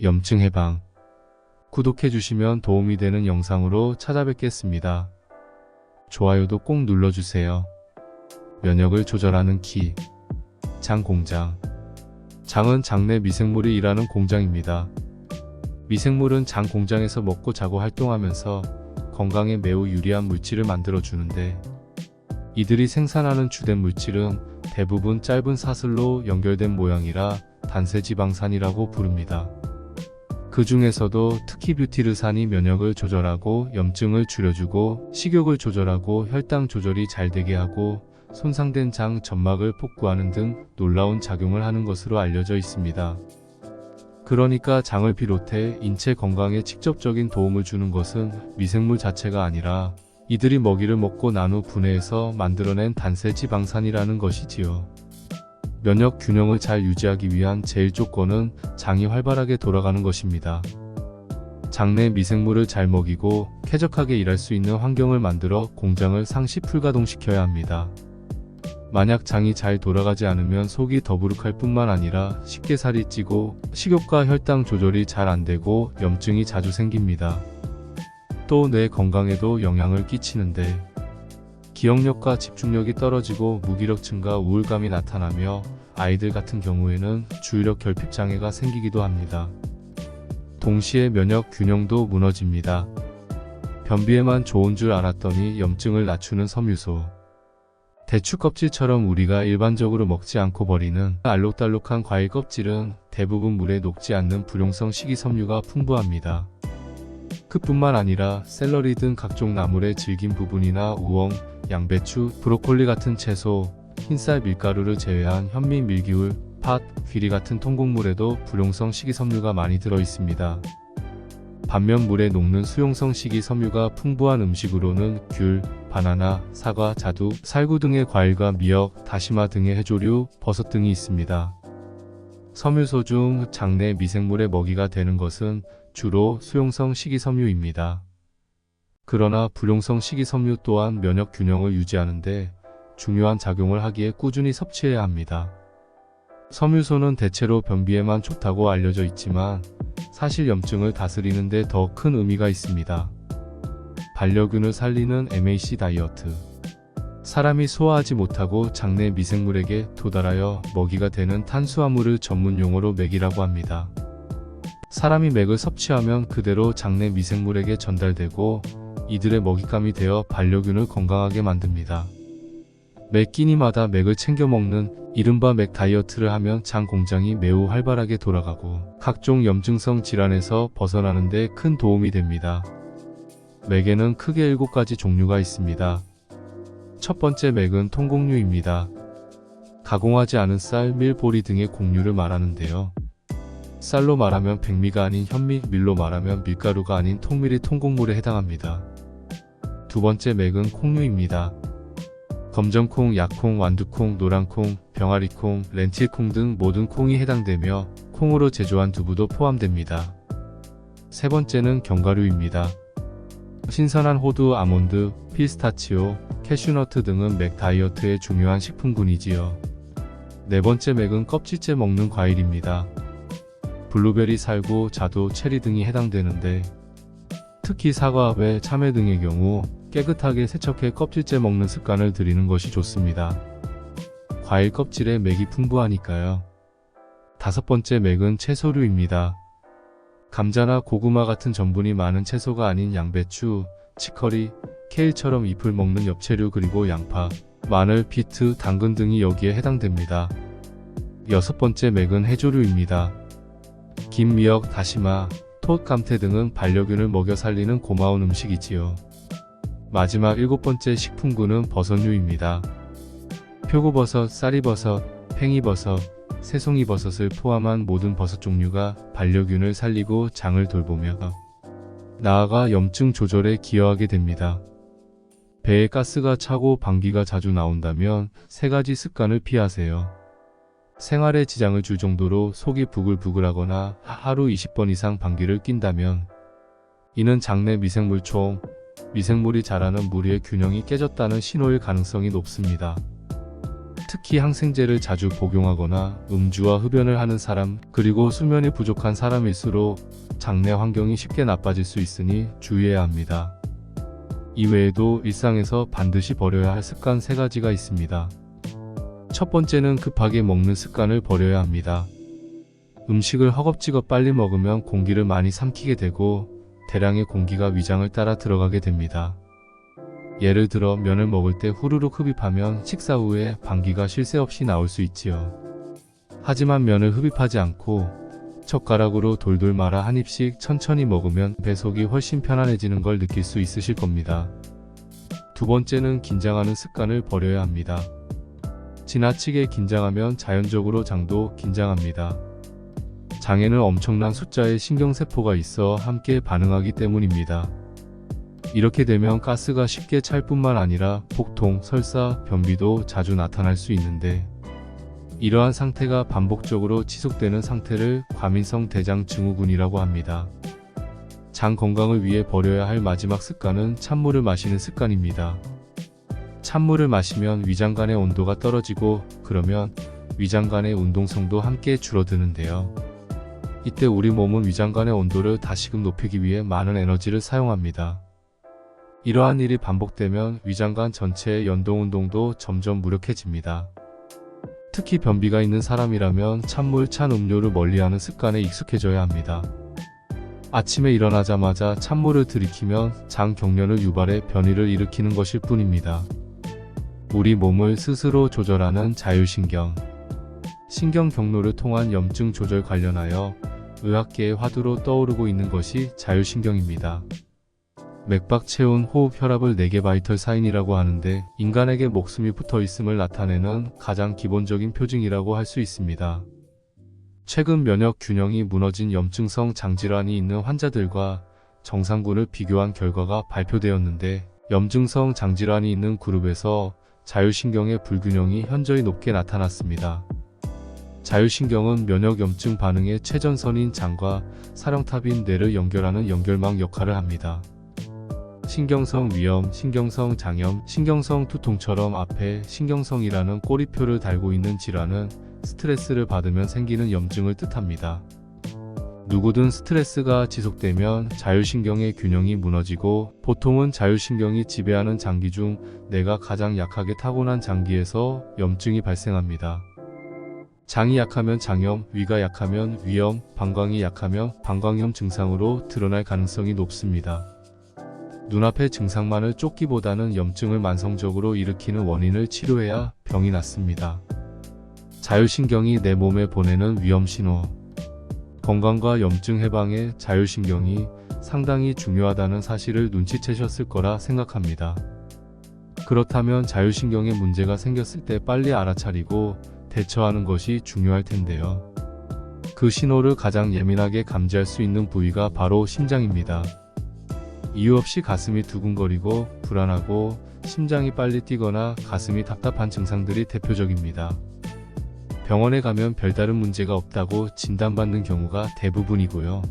염증 해방. 구독해주시면 도움이 되는 영상으로 찾아뵙겠습니다. 좋아요도 꼭 눌러주세요. 면역을 조절하는 키. 장 공장. 장은 장내 미생물이 일하는 공장입니다. 미생물은 장 공장에서 먹고 자고 활동하면서 건강에 매우 유리한 물질을 만들어주는데, 이들이 생산하는 주된 물질은 대부분 짧은 사슬로 연결된 모양이라 단세지방산이라고 부릅니다. 그 중에서도 특히 뷰티르산이 면역을 조절하고 염증을 줄여주고 식욕을 조절하고 혈당 조절이 잘 되게 하고 손상된 장 점막을 복구하는 등 놀라운 작용을 하는 것으로 알려져 있습니다. 그러니까 장을 비롯해 인체 건강에 직접적인 도움을 주는 것은 미생물 자체가 아니라 이들이 먹이를 먹고 난 후 분해해서 만들어낸 단세지방산이라는 것이지요. 면역 균형을 잘 유지하기 위한 제일 조건은 장이 활발하게 돌아가는 것입니다. 장내 미생물을 잘 먹이고 쾌적하게 일할 수 있는 환경을 만들어 공장을 상시 풀가동시켜야 합니다. 만약 장이 잘 돌아가지 않으면 속이 더부룩할 뿐만 아니라 쉽게 살이 찌고 식욕과 혈당 조절이 잘 안되고 염증이 자주 생깁니다. 또 뇌 건강에도 영향을 끼치는데, 기억력과 집중력이 떨어지고 무기력증과 우울감이 나타나며 아이들 같은 경우에는 주의력 결핍 장애가 생기기도 합니다. 동시에 면역 균형도 무너집니다. 변비에만 좋은 줄 알았더니 염증을 낮추는 섬유소. 대추 껍질처럼 우리가 일반적으로 먹지 않고 버리는 알록달록한 과일 껍질은 대부분 물에 녹지 않는 불용성 식이섬유가 풍부합니다. 그뿐만 아니라 샐러리 등 각종 나물의 질긴 부분이나 우엉, 양배추, 브로콜리 같은 채소, 흰쌀 밀가루를 제외한 현미, 밀기울, 팥, 귀리 같은 통곡물에도 불용성 식이섬유가 많이 들어 있습니다. 반면 물에 녹는 수용성 식이섬유가 풍부한 음식으로는 귤, 바나나, 사과, 자두, 살구 등의 과일과 미역, 다시마 등의 해조류, 버섯 등이 있습니다. 섬유소 중 장내 미생물의 먹이가 되는 것은 주로 수용성 식이섬유입니다. 그러나 불용성 식이섬유 또한 면역 균형을 유지하는데 중요한 작용을 하기에 꾸준히 섭취해야 합니다. 섬유소는 대체로 변비에만 좋다고 알려져 있지만 사실 염증을 다스리는 데 더 큰 의미가 있습니다. 반려균을 살리는 MAC 다이어트. 사람이 소화하지 못하고 장내 미생물에게 도달하여 먹이가 되는 탄수화물을 전문 용어로 맥이라고 합니다. 사람이 맥을 섭취하면 그대로 장내 미생물에게 전달되고 이들의 먹잇감이 되어 반려균을 건강하게 만듭니다. 매 끼니마다 맥을 챙겨 먹는 이른바 맥 다이어트를 하면 장 공장이 매우 활발하게 돌아가고 각종 염증성 질환에서 벗어나는 데 큰 도움이 됩니다. 맥에는 크게 7가지 종류가 있습니다. 첫 번째 맥은 통곡류입니다. 가공하지 않은 쌀, 밀, 보리 등의 곡류를 말하는데요. 쌀로 말하면 백미가 아닌 현미, 밀로 말하면 밀가루가 아닌 통밀이 통곡물에 해당합니다. 두 번째 맥은 콩류입니다. 검정콩, 약콩, 완두콩, 노란콩, 병아리콩, 렌틸콩 등 모든 콩이 해당되며 콩으로 제조한 두부도 포함됩니다. 세 번째는 견과류입니다. 신선한 호두, 아몬드, 피스타치오, 캐슈너트 등은 맥 다이어트의 중요한 식품군이지요. 네 번째 맥은 껍질째 먹는 과일입니다. 블루베리, 살구, 자두, 체리 등이 해당되는데, 특히 사과, 배, 참외 등의 경우 깨끗하게 세척해 껍질째 먹는 습관을 들이는 것이 좋습니다. 과일 껍질에 맥이 풍부하니까요. 다섯 번째 맥은 채소류입니다. 감자나 고구마 같은 전분이 많은 채소가 아닌 양배추, 치커리, 케일처럼 잎을 먹는 엽채류, 그리고 양파, 마늘, 비트, 당근 등이 여기에 해당됩니다. 여섯 번째 맥은 해조류입니다. 김, 미역, 다시마, 톳, 감태 등은 반려균을 먹여 살리는 고마운 음식이지요. 마지막 7번째 식품군은 버섯류입니다. 표고버섯, 쌀이버섯, 팽이버섯, 새송이버섯을 포함한 모든 버섯 종류가 반려균을 살리고 장을 돌보며 나아가 염증 조절에 기여하게 됩니다. 배에 가스가 차고 방귀가 자주 나온다면 3가지 습관을 피하세요. 생활에 지장을 줄 정도로 속이 부글부글하거나 하루 20번 이상 방귀를 낀다면 이는 장내 미생물총, 미생물이 자라는 무리의 균형이 깨졌다는 신호일 가능성이 높습니다. 특히 항생제를 자주 복용하거나 음주와 흡연을 하는 사람, 그리고 수면이 부족한 사람일수록 장내 환경이 쉽게 나빠질 수 있으니 주의해야 합니다. 이외에도 일상에서 반드시 버려야 할 습관 3가지가 있습니다. 첫 번째는 급하게 먹는 습관을 버려야 합니다. 음식을 허겁지겁 빨리 먹으면 공기를 많이 삼키게 되고 대량의 공기가 위장을 따라 들어가게 됩니다. 예를 들어 면을 먹을 때 후루룩 흡입하면 식사 후에 방귀가 쉴 새 없이 나올 수 있지요. 하지만 면을 흡입하지 않고 젓가락으로 돌돌 말아 한 입씩 천천히 먹으면 배속이 훨씬 편안해지는 걸 느낄 수 있으실 겁니다. 두 번째는 긴장하는 습관을 버려야 합니다. 지나치게 긴장하면 자연적으로 장도 긴장합니다. 장에는 엄청난 숫자의 신경세포가 있어 함께 반응하기 때문입니다. 이렇게 되면 가스가 쉽게 찰 뿐만 아니라 복통, 설사, 변비도 자주 나타날 수 있는데 이러한 상태가 반복적으로 지속되는 상태를 과민성 대장 증후군이라고 합니다. 장 건강을 위해 버려야 할 마지막 습관은 찬물을 마시는 습관입니다. 찬물을 마시면 위장 간의 온도가 떨어지고 그러면 위장 간의 운동성도 함께 줄어드는데요. 이때 우리 몸은 위장 간의 온도를 다시금 높이기 위해 많은 에너지를 사용합니다. 이러한 일이 반복되면 위장관 전체의 연동운동도 점점 무력해집니다. 특히 변비가 있는 사람이라면 찬물, 찬 음료를 멀리하는 습관에 익숙해져야 합니다. 아침에 일어나자마자 찬물을 들이키면 장 경련을 유발해 변이를 일으키는 것일 뿐입니다. 우리 몸을 스스로 조절하는 자율신경, 신경 경로를 통한 염증 조절 관련하여 의학계의 화두로 떠오르고 있는 것이 자율신경입니다. 맥박, 체온, 호흡, 혈압을 4개 바이털 사인이라고 하는데 인간에게 목숨이 붙어 있음을 나타내는 가장 기본적인 표징이라고 할 수 있습니다. 최근 면역 균형이 무너진 염증성 장질환이 있는 환자들과 정상군을 비교한 결과가 발표되었는데 염증성 장질환이 있는 그룹에서 자율신경의 불균형이 현저히 높게 나타났습니다. 자율신경은 면역염증 반응의 최전선인 장과 사령탑인 뇌를 연결하는 연결망 역할을 합니다. 신경성 위염, 신경성 장염, 신경성 두통처럼 앞에 신경성이라는 꼬리표를 달고 있는 질환은 스트레스를 받으면 생기는 염증을 뜻합니다. 누구든 스트레스가 지속되면 자율신경의 균형이 무너지고 보통은 자율신경이 지배하는 장기 중 뇌가 가장 약하게 타고난 장기에서 염증이 발생합니다. 장이 약하면 장염, 위가 약하면 위염, 방광이 약하면 방광염 증상으로 드러날 가능성이 높습니다. 눈앞의 증상만을 쫓기보다는 염증을 만성적으로 일으키는 원인을 치료해야 병이 낫습니다. 자율신경이 내 몸에 보내는 위험신호. 건강과 염증 해방에 자율신경이 상당히 중요하다는 사실을 눈치채셨을 거라 생각합니다. 그렇다면 자율신경에 문제가 생겼을 때 빨리 알아차리고 대처하는 것이 중요할 텐데요. 그 신호를 가장 예민하게 감지할 수 있는 부위가 바로 심장입니다. 이유 없이 가슴이 두근거리고 불안하고 심장이 빨리 뛰거나 가슴이 답답한 증상들이 대표적입니다. 병원에 가면 별다른 문제가 없다고 진단받는 경우가 대부분이고요.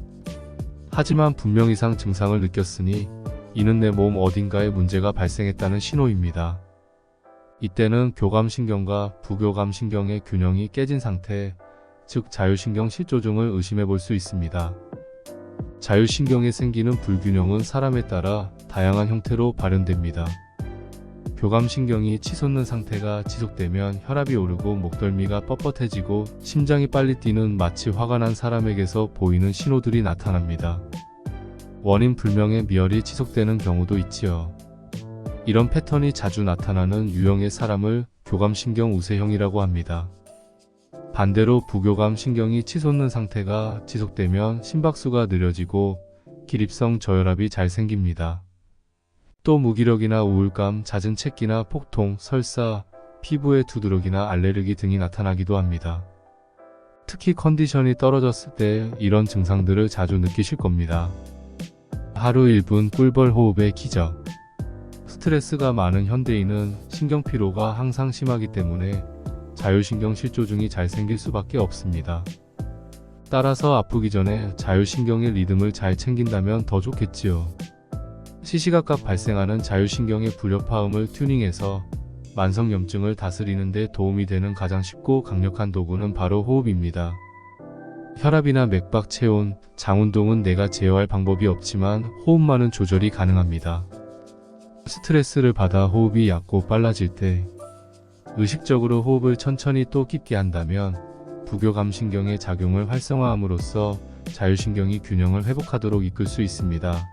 하지만 분명 이상 증상을 느꼈으니 이는 내 몸 어딘가에 문제가 발생했다는 신호입니다. 이때는 교감신경과 부교감신경의 균형이 깨진 상태, 즉 자율신경 실조증을 의심해 볼 수 있습니다. 자율신경에 생기는 불균형은 사람에 따라 다양한 형태로 발현됩니다. 교감신경이 치솟는 상태가 지속되면 혈압이 오르고 목덜미가 뻣뻣해지고 심장이 빨리 뛰는 마치 화가 난 사람에게서 보이는 신호들이 나타납니다. 원인 불명의 미열이 지속되는 경우도 있지요. 이런 패턴이 자주 나타나는 유형의 사람을 교감신경 우세형이라고 합니다. 반대로 부교감신경이 치솟는 상태가 지속되면 심박수가 느려지고 기립성 저혈압이 잘 생깁니다. 또 무기력이나 우울감, 잦은 체기나 폭통, 설사, 피부의 두드러기나 알레르기 등이 나타나기도 합니다. 특히 컨디션이 떨어졌을 때 이런 증상들을 자주 느끼실 겁니다. 하루 1분 꿀벌 호흡의 기적. 스트레스가 많은 현대인은 신경피로가 항상 심하기 때문에 자율신경 실조증이 잘 생길 수밖에 없습니다. 따라서 아프기 전에 자율신경의 리듬을 잘 챙긴다면 더 좋겠지요. 시시각각 발생하는 자율신경의 불협화음을 튜닝해서 만성염증을 다스리는 데 도움이 되는 가장 쉽고 강력한 도구는 바로 호흡입니다. 혈압이나 맥박, 체온, 장운동은 내가 제어할 방법이 없지만 호흡만은 조절이 가능합니다. 스트레스를 받아 호흡이 얕고 빨라질 때 의식적으로 호흡을 천천히 또 깊게 한다면 부교감신경의 작용을 활성화함으로써 자율신경이 균형을 회복하도록 이끌 수 있습니다.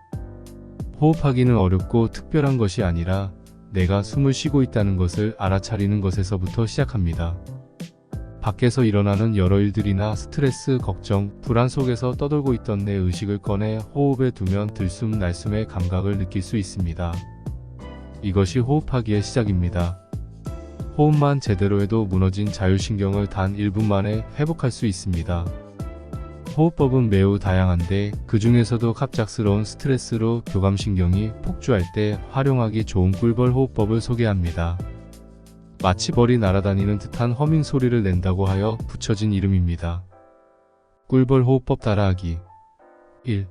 호흡하기는 어렵고 특별한 것이 아니라 내가 숨을 쉬고 있다는 것을 알아차리는 것에서부터 시작합니다. 밖에서 일어나는 여러 일들이나 스트레스, 걱정, 불안 속에서 떠돌고 있던 내 의식을 꺼내 호흡에 두면 들숨 날숨의 감각을 느낄 수 있습니다. 이것이 호흡하기의 시작입니다. 호흡만 제대로 해도 무너진 자율신경을 단 1분 만에 회복할 수 있습니다. 호흡법은 매우 다양한데 그 중에서도 갑작스러운 스트레스로 교감신경이 폭주할 때 활용하기 좋은 꿀벌 호흡법을 소개합니다. 마치 벌이 날아다니는 듯한 허밍 소리를 낸다고 하여 붙여진 이름입니다. 꿀벌 호흡법 따라하기. 1.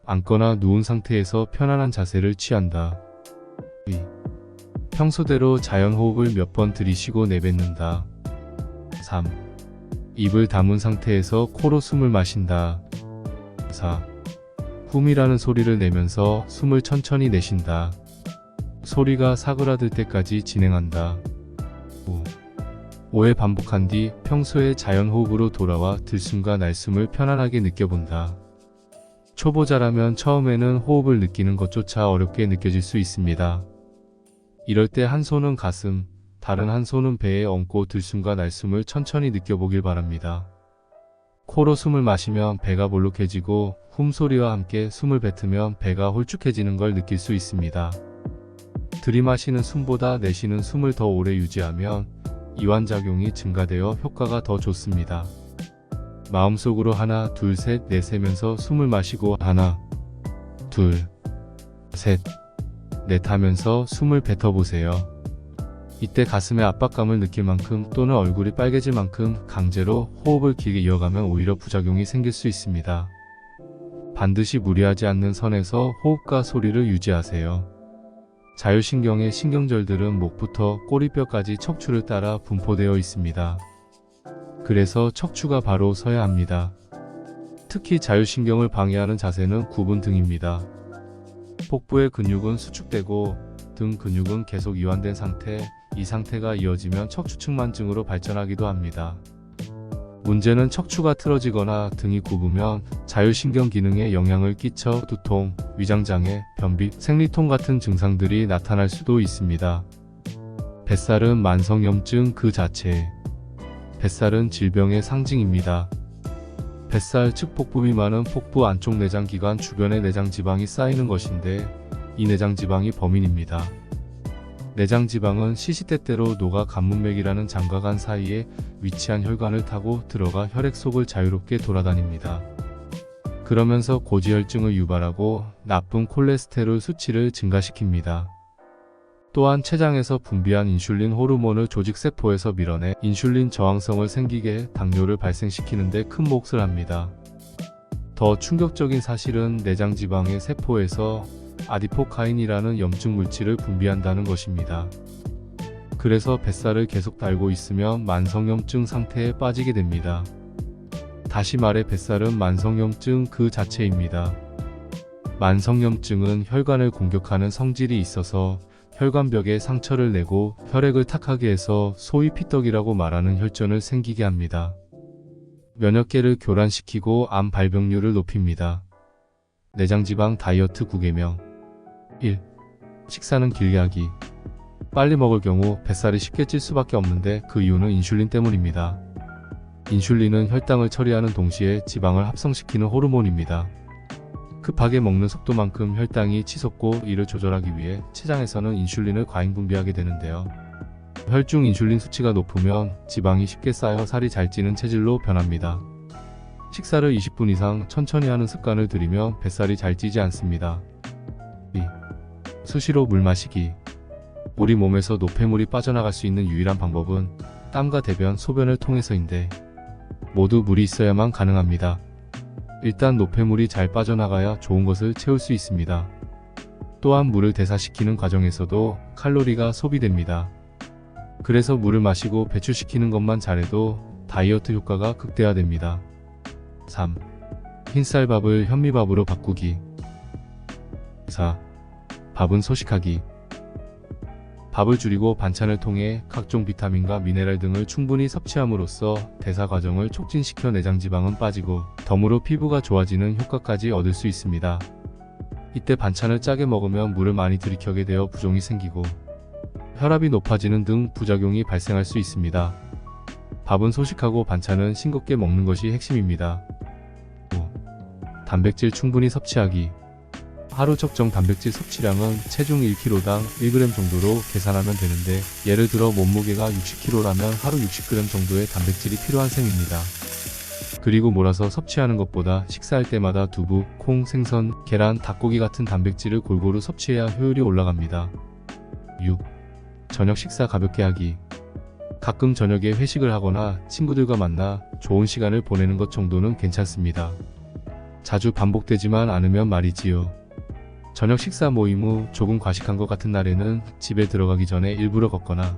앉거나 누운 상태에서 편안한 자세를 취한다. 2. 평소대로 자연호흡을 몇 번 들이쉬고 내뱉는다. 3. 입을 다문 상태에서 코로 숨을 마신다. 4. 훔이라는 소리를 내면서 숨을 천천히 내쉰다. 소리가 사그라들 때까지 진행한다. 5회 반복한 뒤 평소의 자연호흡으로 돌아와 들숨과 날숨을 편안하게 느껴본다. 초보자라면 처음에는 호흡을 느끼는 것조차 어렵게 느껴질 수 있습니다. 이럴 때 한 손은 가슴, 다른 한 손은 배에 얹고 들숨과 날숨을 천천히 느껴보길 바랍니다. 코로 숨을 마시면 배가 볼록해지고 훔소리와 함께 숨을 뱉으면 배가 홀쭉해지는 걸 느낄 수 있습니다. 들이마시는 숨보다 내쉬는 숨을 더 오래 유지하면 이완작용이 증가되어 효과가 더 좋습니다. 마음속으로 하나, 둘, 셋, 넷 세면서 숨을 마시고 하나, 둘, 셋, 넷 하면서 숨을 뱉어보세요. 이때 가슴에 압박감을 느낄 만큼 또는 얼굴이 빨개질 만큼 강제로 호흡을 길게 이어가면 오히려 부작용이 생길 수 있습니다. 반드시 무리하지 않는 선에서 호흡과 소리를 유지하세요. 자율신경의 신경절들은 목부터 꼬리뼈까지 척추를 따라 분포되어 있습니다. 그래서 척추가 바로 서야 합니다. 특히 자율신경을 방해하는 자세는 구분 등입니다. 복부의 근육은 수축되고 등 근육은 계속 이완된 상태, 이 상태가 이어지면 척추측만증으로 발전하기도 합니다. 문제는 척추가 틀어지거나 등이 굽으면 자율신경 기능에 영향을 끼쳐 두통, 위장장애, 변비, 생리통 같은 증상들이 나타날 수도 있습니다. 뱃살은 만성염증 그 자체. 뱃살은 질병의 상징입니다. 뱃살 즉 복부 비만은 복부 안쪽 내장기관 주변에 내장지방이 쌓이는 것인데 이 내장지방이 범인입니다. 내장지방은 시시때때로 녹아 관문맥이라는 장과 간 사이에 위치한 혈관을 타고 들어가 혈액 속을 자유롭게 돌아다닙니다. 그러면서 고지혈증을 유발하고 나쁜 콜레스테롤 수치를 증가시킵니다. 또한 췌장에서 분비한 인슐린 호르몬을 조직세포에서 밀어내 인슐린 저항성을 생기게 해 당뇨를 발생시키는 데 큰 몫을 합니다. 더 충격적인 사실은 내장지방의 세포에서 아디포카인이라는 염증 물질을 분비한다는 것입니다. 그래서 뱃살을 계속 달고 있으면 만성염증 상태에 빠지게 됩니다. 다시 말해 뱃살은 만성염증 그 자체입니다. 만성염증은 혈관을 공격하는 성질이 있어서 혈관벽에 상처를 내고 혈액을 탁하게 해서 소위 피떡이라고 말하는 혈전을 생기게 합니다. 면역계를 교란시키고 암 발병률을 높입니다. 내장지방 다이어트 9계명 1. 식사는 길게 하기. 빨리 먹을 경우 뱃살이 쉽게 찔 수밖에 없는데 그 이유는 인슐린 때문입니다. 인슐린은 혈당을 처리하는 동시에 지방을 합성시키는 호르몬입니다. 급하게 먹는 속도만큼 혈당이 치솟고 이를 조절하기 위해 췌장에서는 인슐린을 과잉 분비하게 되는데요. 혈중 인슐린 수치가 높으면 지방이 쉽게 쌓여 살이 잘 찌는 체질로 변합니다. 식사를 20분 이상 천천히 하는 습관을 들이면 뱃살이 잘 찌지 않습니다. 2. 수시로 물 마시기. 우리 몸에서 노폐물이 빠져나갈 수 있는 유일한 방법은 땀과 대변, 소변을 통해서인데 모두 물이 있어야만 가능합니다. 일단 노폐물이 잘 빠져나가야 좋은 것을 채울 수 있습니다. 또한 물을 대사시키는 과정에서도 칼로리가 소비됩니다. 그래서 물을 마시고 배출시키는 것만 잘해도 다이어트 효과가 극대화됩니다. 3. 흰쌀밥을 현미밥으로 바꾸기. 4. 밥은 소식하기. 밥을 줄이고 반찬을 통해 각종 비타민과 미네랄 등을 충분히 섭취함으로써 대사 과정을 촉진시켜 내장지방은 빠지고 덤으로 피부가 좋아지는 효과까지 얻을 수 있습니다. 이때 반찬을 짜게 먹으면 물을 많이 들이켜게 되어 부종이 생기고 혈압이 높아지는 등 부작용이 발생할 수 있습니다. 밥은 소식하고 반찬은 싱겁게 먹는 것이 핵심입니다. 5. 단백질 충분히 섭취하기. 하루 적정 단백질 섭취량은 체중 1kg당 1g 정도로 계산하면 되는데, 예를 들어 몸무게가 60kg라면 하루 60g 정도의 단백질이 필요한 셈입니다. 그리고 몰아서 섭취하는 것보다 식사할 때마다 두부, 콩, 생선, 계란, 닭고기 같은 단백질을 골고루 섭취해야 효율이 올라갑니다. 6. 저녁 식사 가볍게 하기. 가끔 저녁에 회식을 하거나 친구들과 만나 좋은 시간을 보내는 것 정도는 괜찮습니다. 자주 반복되지만 않으면 말이지요. 저녁 식사 모임 후 조금 과식한 것 같은 날에는 집에 들어가기 전에 일부러 걷거나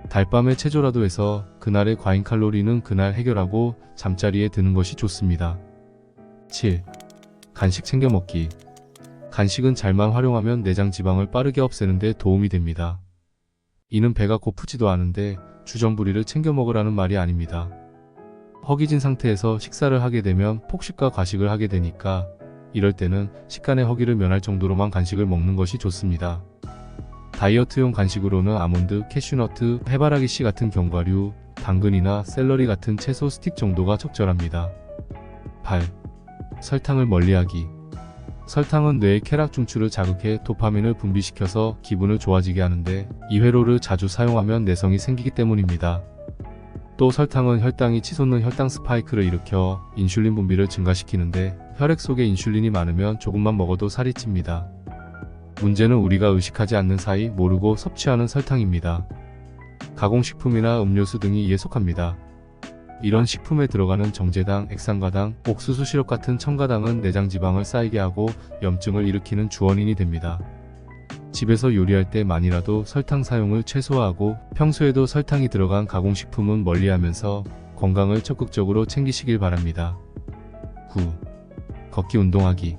달밤에 체조라도 해서 그날의 과잉 칼로리는 그날 해결하고 잠자리에 드는 것이 좋습니다. 7. 간식 챙겨 먹기. 간식은 잘만 활용하면 내장 지방을 빠르게 없애는 데 도움이 됩니다. 이는 배가 고프지도 않은데 주전부리를 챙겨 먹으라는 말이 아닙니다. 허기진 상태에서 식사를 하게 되면 폭식과 과식을 하게 되니까 이럴 때는 식간의 허기를 면할 정도로만 간식을 먹는 것이 좋습니다. 다이어트용 간식으로는 아몬드, 캐슈너트, 해바라기 씨 같은 견과류, 당근이나 샐러리 같은 채소 스틱 정도가 적절합니다. 8. 설탕을 멀리하기. 설탕은 뇌의 쾌락 중추를 자극해 도파민을 분비시켜서 기분을 좋아지게 하는데, 이 회로를 자주 사용하면 내성이 생기기 때문입니다. 또 설탕은 혈당이 치솟는 혈당 스파이크를 일으켜 인슐린 분비를 증가시키는데, 혈액 속에 인슐린이 많으면 조금만 먹어도 살이 찝니다. 문제는 우리가 의식하지 않는 사이 모르고 섭취하는 설탕입니다. 가공식품이나 음료수 등이 이에 속합니다. 이런 식품에 들어가는 정제당, 액상과당, 옥수수 시럽 같은 첨가당은 내장 지방을 쌓이게 하고 염증을 일으키는 주원인이 됩니다. 집에서 요리할 때만이라도 설탕 사용을 최소화하고 평소에도 설탕이 들어간 가공식품은 멀리하면서 건강을 적극적으로 챙기시길 바랍니다. 9. 걷기 운동하기.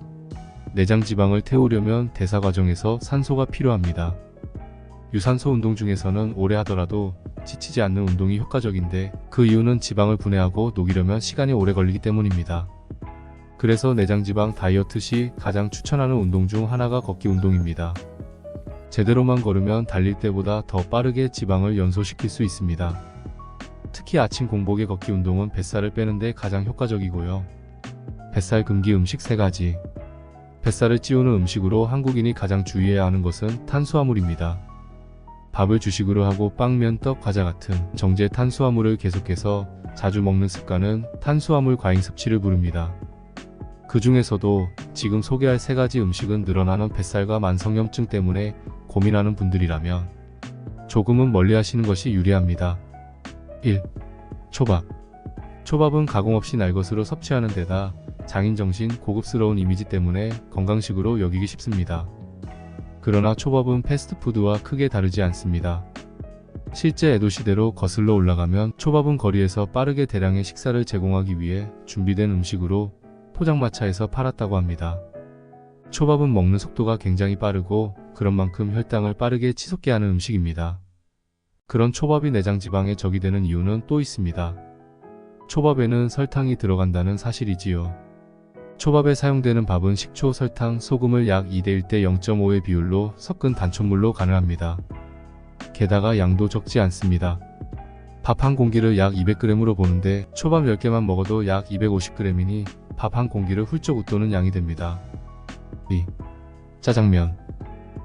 내장 지방을 태우려면 대사 과정에서 산소가 필요합니다. 유산소 운동 중에서는 오래 하더라도 지치지 않는 운동이 효과적인데, 그 이유는 지방을 분해하고 녹이려면 시간이 오래 걸리기 때문입니다. 그래서 내장 지방 다이어트 시 가장 추천하는 운동 중 하나가 걷기 운동입니다. 제대로만 걸으면 달릴 때보다 더 빠르게 지방을 연소시킬 수 있습니다. 특히 아침 공복의 걷기 운동은 뱃살을 빼는 데 가장 효과적이고요. 뱃살 금기 음식 3가지. 뱃살을 찌우는 음식으로 한국인이 가장 주의해야 하는 것은 탄수화물입니다. 밥을 주식으로 하고 빵, 면, 떡, 과자 같은 정제 탄수화물을 계속해서 자주 먹는 습관은 탄수화물 과잉 섭취를 부릅니다. 그 중에서도 지금 소개할 3가지 음식은 늘어나는 뱃살과 만성염증 때문에 고민하는 분들이라면 조금은 멀리 하시는 것이 유리합니다. 1. 초밥. 초밥은 가공 없이 날 것으로 섭취하는 데다 장인정신 고급스러운 이미지 때문에 건강식으로 여기기 쉽습니다. 그러나 초밥은 패스트푸드와 크게 다르지 않습니다. 실제 에도 시대로 거슬러 올라가면 초밥은 거리에서 빠르게 대량의 식사를 제공하기 위해 준비된 음식으로 포장마차에서 팔았다고 합니다. 초밥은 먹는 속도가 굉장히 빠르고 그런 만큼 혈당을 빠르게 치솟게 하는 음식입니다. 그런 초밥이 내장 지방에 적이 되는 이유는 또 있습니다. 초밥에는 설탕이 들어간다는 사실이지요. 초밥에 사용되는 밥은 식초, 설탕, 소금을 약 2:1대 0.5의 비율로 섞은 단촛물로 가능합니다. 게다가 양도 적지 않습니다. 밥 한 공기를 약 200g으로 보는데 초밥 10개만 먹어도 약 250g이니 밥 한 공기를 훌쩍 웃도는 양이 됩니다. 2. 짜장면.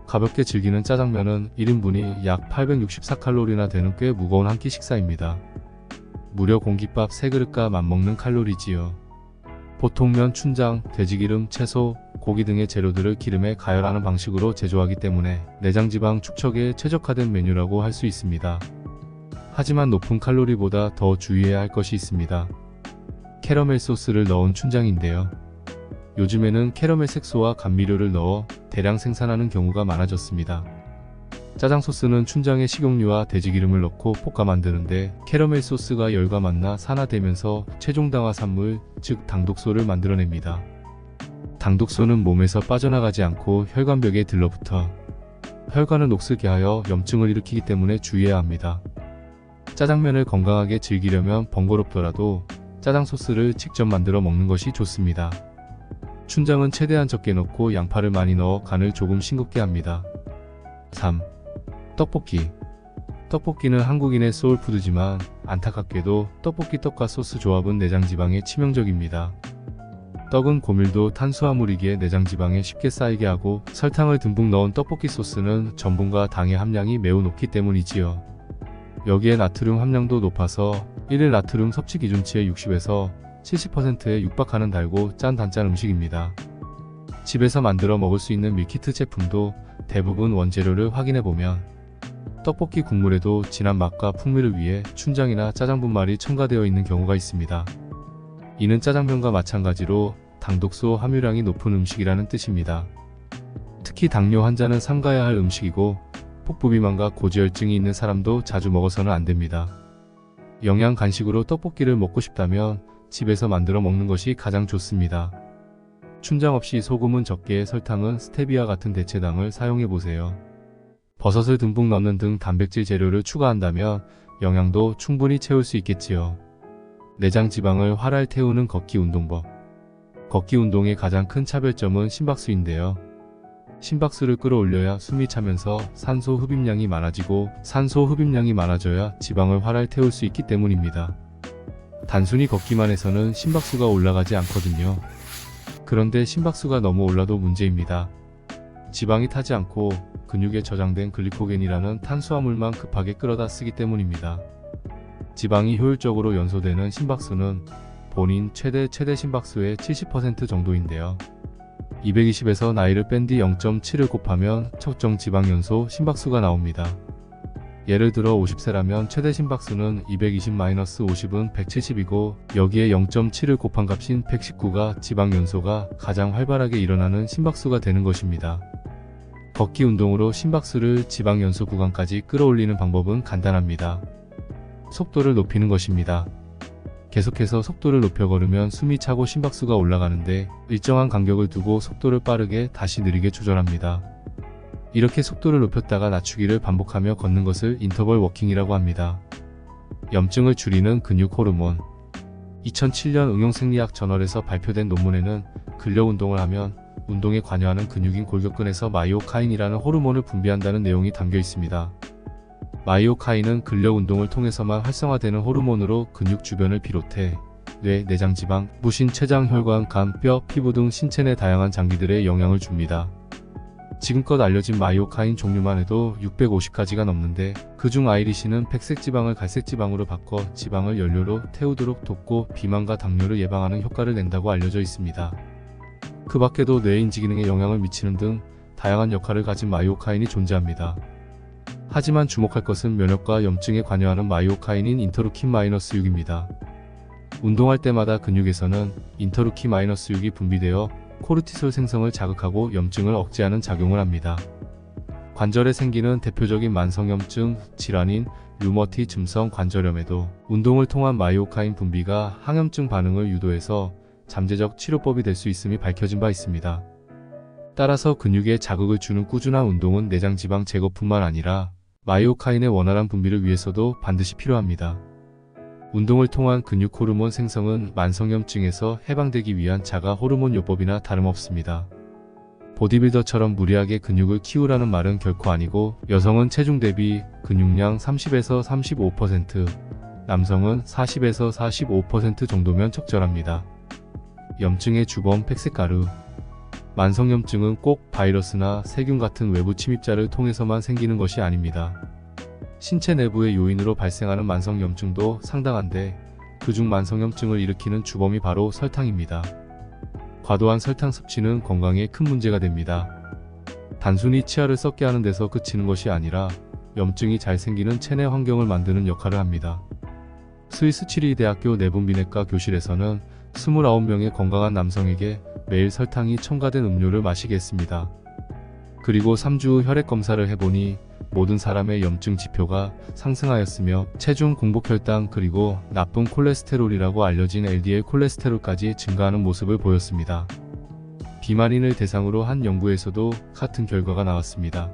가볍게 즐기는 짜장면은 1인분이 약 864칼로리나 되는 꽤 무거운 한 끼 식사입니다. 무려 공깃밥 3그릇과 맞먹는 칼로리지요. 보통 면, 춘장, 돼지기름, 채소, 고기 등의 재료들을 기름에 가열하는 방식으로 제조하기 때문에 내장지방 축적에 최적화된 메뉴라고 할 수 있습니다. 하지만 높은 칼로리보다 더 주의해야 할 것이 있습니다. 캐러멜 소스를 넣은 춘장인데요. 요즘에는 캐러멜 색소와 감미료를 넣어 대량 생산하는 경우가 많아졌습니다. 짜장 소스는 춘장에 식용유와 돼지기름을 넣고 볶아 만드는데 캐러멜 소스가 열과 만나 산화되면서 최종 당화산물, 즉 당독소를 만들어냅니다. 당독소는 몸에서 빠져나가지 않고 혈관벽에 들러붙어 혈관을 녹슬게 하여 염증을 일으키기 때문에 주의해야 합니다. 짜장면을 건강하게 즐기려면 번거롭더라도 짜장 소스를 직접 만들어 먹는 것이 좋습니다. 춘장은 최대한 적게 넣고 양파를 많이 넣어 간을 조금 싱겁게 합니다. 3. 떡볶이. 떡볶이는 한국인의 소울푸드지만 안타깝게도 떡볶이 떡과 소스 조합은 내장지방에 치명적입니다. 떡은 고밀도 탄수화물이기에 내장지방에 쉽게 쌓이게 하고 설탕을 듬뿍 넣은 떡볶이 소스는 전분과 당의 함량이 매우 높기 때문이지요. 여기에 나트륨 함량도 높아서 일일 나트륨 섭취 기준치의 60에서 70%에 육박하는 달고 짠 단짠 음식입니다. 집에서 만들어 먹을 수 있는 밀키트 제품도 대부분 원재료를 확인해보면 떡볶이 국물에도 진한 맛과 풍미를 위해 춘장이나 짜장 분말이 첨가되어 있는 경우가 있습니다. 이는 짜장면과 마찬가지로 당독소 함유량이 높은 음식이라는 뜻입니다. 특히 당뇨 환자는 삼가야 할 음식이고 폭부비만과 고지혈증이 있는 사람도 자주 먹어서는 안 됩니다. 영양 간식으로 떡볶이를 먹고 싶다면 집에서 만들어 먹는 것이 가장 좋습니다. 춘장 없이 소금은 적게, 설탕은 스테비아 같은 대체당을 사용해보세요. 버섯을 듬뿍 넣는 등 단백질 재료를 추가한다면 영양도 충분히 채울 수 있겠지요. 내장 지방을 활활 태우는 걷기 운동법. 걷기 운동의 가장 큰 차별점은 심박수인데요. 심박수를 끌어올려야 숨이 차면서 산소 흡입량이 많아지고 산소 흡입량이 많아져야 지방을 활활 태울 수 있기 때문입니다. 단순히 걷기만 해서는 심박수가 올라가지 않거든요. 그런데 심박수가 너무 올라도 문제입니다. 지방이 타지 않고 근육에 저장된 글리코겐이라는 탄수화물만 급하게 끌어다 쓰기 때문입니다. 지방이 효율적으로 연소되는 심박수는 본인 최대 심박수의 70% 정도인데요. 220에서 나이를 뺀 뒤 0.7을 곱하면 측정 지방 연소 심박수가 나옵니다. 예를 들어 50세라면 최대 심박수는 220-50은 170이고 여기에 0.7을 곱한 값인 119가 지방 연소가 가장 활발하게 일어나는 심박수가 되는 것입니다. 걷기 운동으로 심박수를 지방 연소 구간까지 끌어올리는 방법은 간단합니다. 속도를 높이는 것입니다. 계속해서 속도를 높여 걸으면 숨이 차고 심박수가 올라가는데 일정한 간격을 두고 속도를 빠르게 다시 느리게 조절합니다. 이렇게 속도를 높였다가 낮추기를 반복하며 걷는 것을 인터벌 워킹이라고 합니다. 염증을 줄이는 근육 호르몬. 2007년 응용생리학 저널에서 발표된 논문에는 근력 운동을 하면 운동에 관여하는 근육인 골격근에서 마이오카인이라는 호르몬을 분비한다는 내용이 담겨 있습니다. 마이오카인은 근력 운동을 통해서만 활성화되는 호르몬으로 근육 주변을 비롯해 뇌, 내장지방, 무신, 췌장, 혈관, 간, 뼈, 피부 등 신체 내 다양한 장기들에 영향을 줍니다. 지금껏 알려진 마이오카인 종류만 해도 650가지가 넘는데 그중 아이리시는 백색 지방을 갈색 지방으로 바꿔 지방을 연료로 태우도록 돕고 비만과 당뇨를 예방하는 효과를 낸다고 알려져 있습니다. 그 밖에도 뇌 인지 기능에 영향을 미치는 등 다양한 역할을 가진 마이오카인이 존재합니다. 하지만 주목할 것은 면역과 염증에 관여하는 마이오카인인 인터루킨-6입니다. 운동할 때마다 근육에서는 인터루킨-6이 분비되어 코르티솔 생성을 자극하고 염증을 억제하는 작용을 합니다. 관절에 생기는 대표적인 만성염증 질환인 류머티즘성 관절염에도 운동을 통한 마이오카인 분비가 항염증 반응을 유도해서 잠재적 치료법이 될 수 있음이 밝혀진 바 있습니다. 따라서 근육에 자극을 주는 꾸준한 운동은 내장지방 제거뿐만 아니라 마이오카인의 원활한 분비를 위해서도 반드시 필요합니다. 운동을 통한 근육 호르몬 생성은 만성염증에서 해방되기 위한 자가 호르몬 요법이나 다름없습니다. 보디빌더처럼 무리하게 근육을 키우라는 말은 결코 아니고 여성은 체중 대비 근육량 30에서 35%, 남성은 40에서 45% 정도면 적절합니다. 염증의 주범 백색가루. 만성염증은 꼭 바이러스나 세균 같은 외부 침입자를 통해서만 생기는 것이 아닙니다. 신체 내부의 요인으로 발생하는 만성염증도 상당한데 그중 만성염증을 일으키는 주범이 바로 설탕입니다. 과도한 설탕 섭취는 건강에 큰 문제가 됩니다. 단순히 치아를 썩게 하는 데서 그치는 것이 아니라 염증이 잘 생기는 체내 환경을 만드는 역할을 합니다. 스위스 치리 대학교 내분비내과 교실에서는 29명의 건강한 남성에게 매일 설탕이 첨가된 음료를 마시게 했습니다. 그리고 3주 후 혈액 검사를 해보니 모든 사람의 염증 지표가 상승하였으며 체중, 공복 혈당, 그리고 나쁜 콜레스테롤이라고 알려진 LDL 콜레스테롤까지 증가하는 모습을 보였습니다. 비만인을 대상으로 한 연구에서도 같은 결과가 나왔습니다.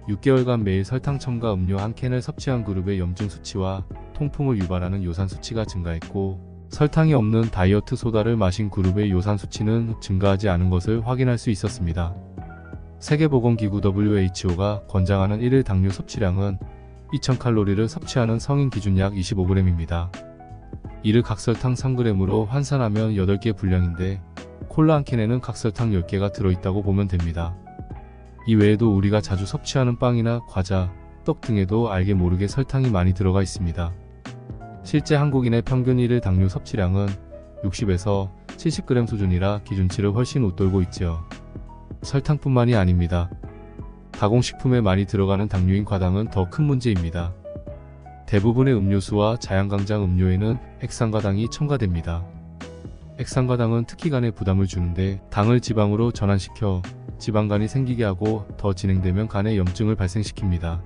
6개월간 매일 설탕 첨가 음료 한 캔을 섭취한 그룹의 염증 수치와 통풍을 유발하는 요산 수치가 증가했고, 설탕이 없는 다이어트 소다를 마신 그룹의 요산 수치는 증가하지 않은 것을 확인할 수 있었습니다. 세계보건기구 WHO가 권장하는 1일 당류 섭취량은 2000칼로리를 섭취하는 성인 기준 약 25g입니다. 이를 각설탕 3g으로 환산하면 8개 분량인데, 콜라 한 캔에는 각설탕 10개가 들어있다고 보면 됩니다. 이 외에도 우리가 자주 섭취하는 빵이나 과자, 떡 등에도 알게 모르게 설탕이 많이 들어가 있습니다. 실제 한국인의 평균 1일 당류 섭취량은 60에서 70g 수준이라 기준치를 훨씬 웃돌고 있죠. 설탕뿐만이 아닙니다. 가공식품에 많이 들어가는 당류인 과당은 더 큰 문제입니다. 대부분의 음료수와 자양강장 음료에는 핵산과당이 첨가됩니다. 핵산과당은 특히 간에 부담을 주는데, 당을 지방으로 전환시켜 지방간이 생기게 하고 더 진행되면 간에 염증을 발생시킵니다.